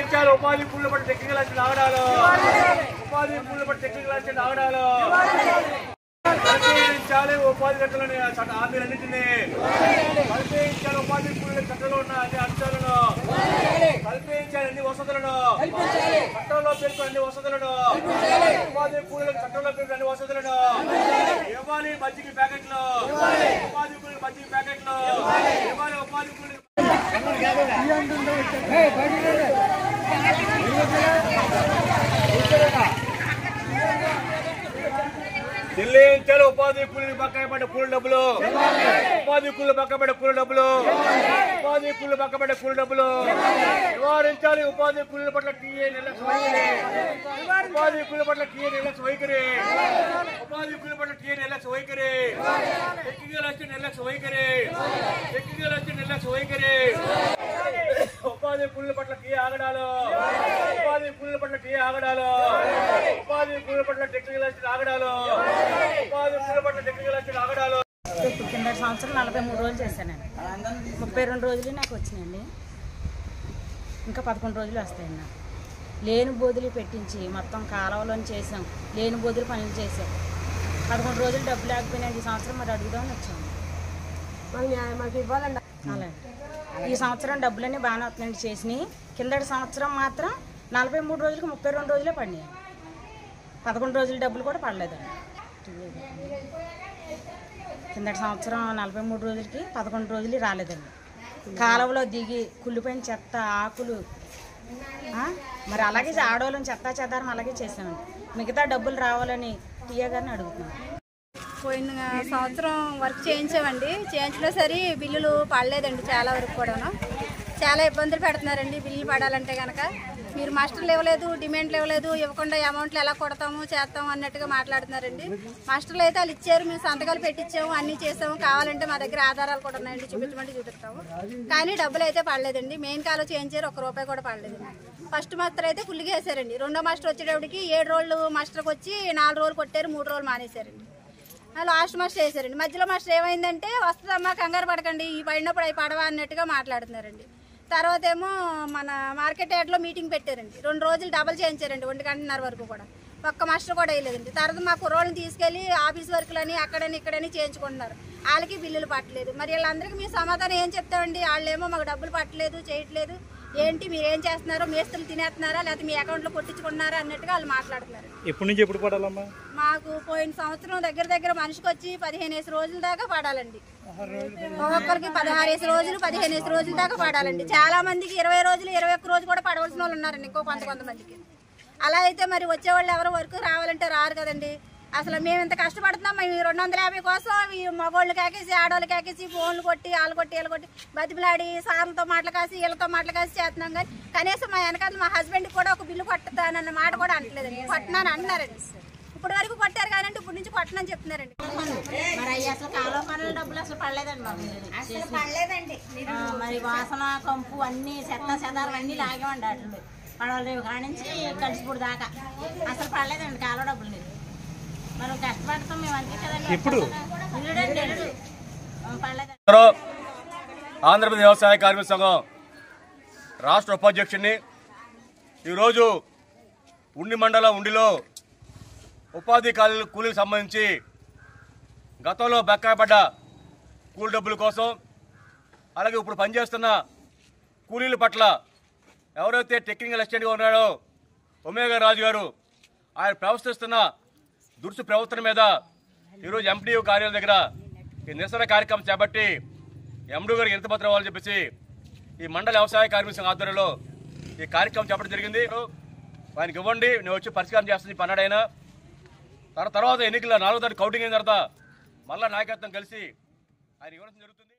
పరిశీలించాలి ఉపాధి కూలీల పట్ల టెక్నికల్ యాక్షన్ ఆగడాలు ఉపాధి కూలీల పట్ల టెక్నికల్ యాక్షన్ ఆగడాలు పరిశీలించాలి ఉపాధి గంటలని హామీలన్నింటినీ పరిశీలించాలి ఉపాధి కూలీల చట్టంలో ఉన్న అన్ని అంశాలను కల్పించాలి అన్ని వసతులను చట్టంలో పేర్కొన్న అన్ని వసతులను ఉపాధి కూలీలకు చట్టంలో పేర్కొన్న అన్ని వసతులను ఇవ్వాలి మజ్జిగ ప్యాకెట్లు ఉపాధి కూలీలకు మజ్జిగ ప్యాకెట్లు ఇవ్వాలి ఉపాధి కూలీలకు చెల్లించాలి ఉపాధి కూలీలు బకాయిపడ్డ కూలి డబ్బులు ఉపాధి కూలీలు బకాయిపడ్డ కూలి డబ్బులు ఉపాధి కూలీలు బకాయిపడ్డ కూలి డబ్బులు నివారించాలి ఉపాధి కూలీల పట్ల టీఏ నిర్లక్ష్య వైఖరి ఉపాధి కూలీల పట్ల టీఏ నిర్లక్ష్య వైఖరి ఉపాధి కూలీల పట్ల టీఏ నిర్లక్ష్య వైఖరి టెక్నికల్ యాక్షన్ నిర్లక్ష్య వైఖరి టెక్నికల్ యాక్షన్ నిర్లక్ష్య వైఖరి ఉపాధి కూలీల పట్ల టీఏ ఆగడాలు ఉపాధి కూలీల పట్ల టీఏ ఆగడాలు ఉపాధి కూలీల పట్ల టెక్నికల్ యాక్షన్ ఆగడాలు ఉపాధి కూలీల పట్ల టెక్నికల్ యాక్షన్ ఆగడాలు. కింద సంవత్సరం 43 రోజులు చేశానండి. 32 రోజులు నాకు వచ్చినాయండి. ఇంకా 11 రోజులు వస్తాయండి. నాకు లేని బోధులు పెట్టించి మొత్తం కాలువలోని చేసాం, లేని బోధులు పనులు చేసాం. 11 రోజులు డబ్బు లేకపోయినా ఈ సంవత్సరం మరి అడుగుదామని వచ్చాము. మాకు ఇవ్వాలండి. అలాగే ఈ సంవత్సరం డబ్బులన్నీ బాగానే వస్తున్నాయండి చేసినాయి. కిందటి సంవత్సరం మాత్రం 43 రోజులకి 32 రోజులే పడినాయి. 11 రోజుల డబ్బులు కూడా పడలేదండి. కిందటి సంవత్సరం 43 రోజులకి 11 రోజులు రాలేదండి. కాలువలో దిగి కుళ్ళిపోయిన చెత్త ఆకులు మరి అలాగే ఆడవాళ్ళని చెత్త చెదారం అలాగే చేసామండి. మిగతా డబ్బులు రావాలని టీఏ గారిని అడుగుతున్నాం. పోయిన సంవత్సరం వర్క్ చేయించామండి. చేయించలో సరి బిల్లులు పడలేదండి. చాలా వరకు కూడాను చాలా ఇబ్బందులు పెడుతున్నారండి. బిల్లులు పడాలంటే కనుక మీరు మాస్టర్లు ఇవ్వలేదు, డిమాండ్లు ఇవ్వలేదు, ఇవ్వకుండా అమౌంట్లు ఎలా కొడతాము చేస్తాము అన్నట్టుగా మాట్లాడుతున్నారండి. మాస్టర్లు అయితే వాళ్ళు ఇచ్చారు, మేము సంతకాలు పెట్టించాము, అన్నీ చేసాము, కావాలంటే మా దగ్గర ఆధారాలు కూడా ఉన్నాయండి, చూపించమంటే చూపిస్తాము. కానీ డబ్బులు అయితే పడలేదండి. మెయిన్ కాలో చేయించారు, ₹1 కూడా పడలేదండి. ఫస్ట్ మాస్టర్ అయితే ఫుల్గా వేసారండి. రెండో మాస్టర్ వచ్చేటప్పటికి 7 రోజులు మాస్టర్కి వచ్చి 4 రోజులు కొట్టారు, 3 రోజులు మానేశారండి. లాస్ట్ మాస్టర్ వేసారండి. మధ్యలో మాస్టర్ ఏమైందంటే వస్తుందమ్మా కంగారు పడకండి, ఈ పడినప్పుడు అవి పడవా అన్నట్టుగా మాట్లాడుతున్నారండి. తర్వాత ఏమో మన మార్కెట్ యార్డ్లో మీటింగ్ పెట్టారండి. 2 రోజులు డబల్ చేయించారండి, 1:30 వరకు కూడా. ఒక్క మాస్టర్ కూడా వేయలేదండి. తర్వాత మా కుర్రోళ్ళని తీసుకెళ్లి ఆఫీస్ వర్క్లని అక్కడని ఇక్కడని చేయించుకుంటున్నారు. వాళ్ళకి బిల్లులు పట్టలేదు. మరి వీళ్ళందరికీ మేము సమాధానం ఏం చెప్తామండి? వాళ్ళేమో మాకు డబ్బులు పట్టలేదు, చేయట్లేదు, ఏంటి మీరు ఏం చేస్తున్నారో, మేస్తులు తినేస్తున్నారా లేకపోతే మీ అకౌంట్లో కొట్టించుకున్నారా అన్నట్టుగా వాళ్ళు మాట్లాడుతున్నారు. ఎప్పటి నుంచి ఎప్పుడు పడాలమ్మా? మాకు పోయిన సంవత్సరం దగ్గర మనిషికి వచ్చి 15 రోజుల దాకా పడాలండి. ఒక్కొక్కరికి 16 రోజులు 15 రోజుల దాకా పడాలండి. చాలా మందికి 20 రోజులు 21 రోజు కూడా పడవలసిన వాళ్ళు ఉన్నారండి. ఇంకో కొంతమందికి అలా అయితే మరి వచ్చేవాళ్ళు ఎవరు వర్క్ రావాలంటే రారు కదండి. అసలు మేము ఇంత కష్టపడుతున్నాం. మేము 250 కోసం ఈ మగోళ్ళు కాకేసి ఆడవాళ్ళు కాకేసి ఫోన్లు కొట్టి వాళ్ళు కొట్టి వీళ్ళు కొట్టి బతిమలాడి సార్లతో మాటలు కాసి వీళ్ళతో మాటలు కాసి చేస్తున్నాం. కానీ కనీసం మా వెనకాల మా హస్బెండ్కి కూడా ఒక బిల్లు కొట్టుతానన్న మాట కూడా అంటలేదండి. కొట్టినాను అంటున్నారండి. ఇప్పుడు వరకు కొట్టారు కానీ ఇప్పుడు నుంచి కొట్టనని చెప్తున్నారండి. మరి అసలు కాలువ పనుల డబ్బులు అసలు పడలేదండి మాకు. మరి వాసన కంపు అన్ని చెత్త చెదారం అన్నీ లాగేమండి. అట్లు పడవలేవు కాడ నుంచి కలిసిపూడి దాకా అసలు పడలేదండి కాలువ డబ్బులు. మనం కష్టపడతాం మేము అంతే కదండి. ఇప్పుడు ఆంధ్రప్రదేశ్ వ్యవసాయ కార్మిక సంఘం రాష్ట్ర ఉపాధ్యక్షుడిని ఈరోజు ఉండి మండలం ఉండిలో ఉపాధి కూలీలకు సంబంధించి గతంలో బకాయిపడ్డ కూలి డబ్బుల కోసం అలాగే ఇప్పుడు పనిచేస్తున్న కూలీల పట్ల ఎవరైతే టెక్నికల్ అసిస్టెంట్గా ఉన్నాడో ఒమేగా రాజు గారు ఆయన ప్రవర్తిస్తున్న దురుసు ప్రవర్తన మీద ఈరోజు ఎంపీడీఓ కార్యాలయం దగ్గర ఈ నిరసన కార్యక్రమం చేపట్టి ఎండీ గారికి ఎంత పత్రం ఇవ్వాలని చెప్పేసి ఈ మండల వ్యవసాయ కార్మిక సంఘ ఆధ్వర్యంలో ఈ కార్యక్రమం చేపట్టడం జరిగింది. ఆయనకి ఇవ్వండి, నేను వచ్చి పరిష్కారం చేస్తుంది పన్నాడైనా. తర్వాత ఎన్నికల 4వ తారీఖు కౌంటింగ్ అయిన తర్వాత మళ్ళా నాయకత్వం కలిసి ఆయన ఇవ్వడం జరుగుతుంది.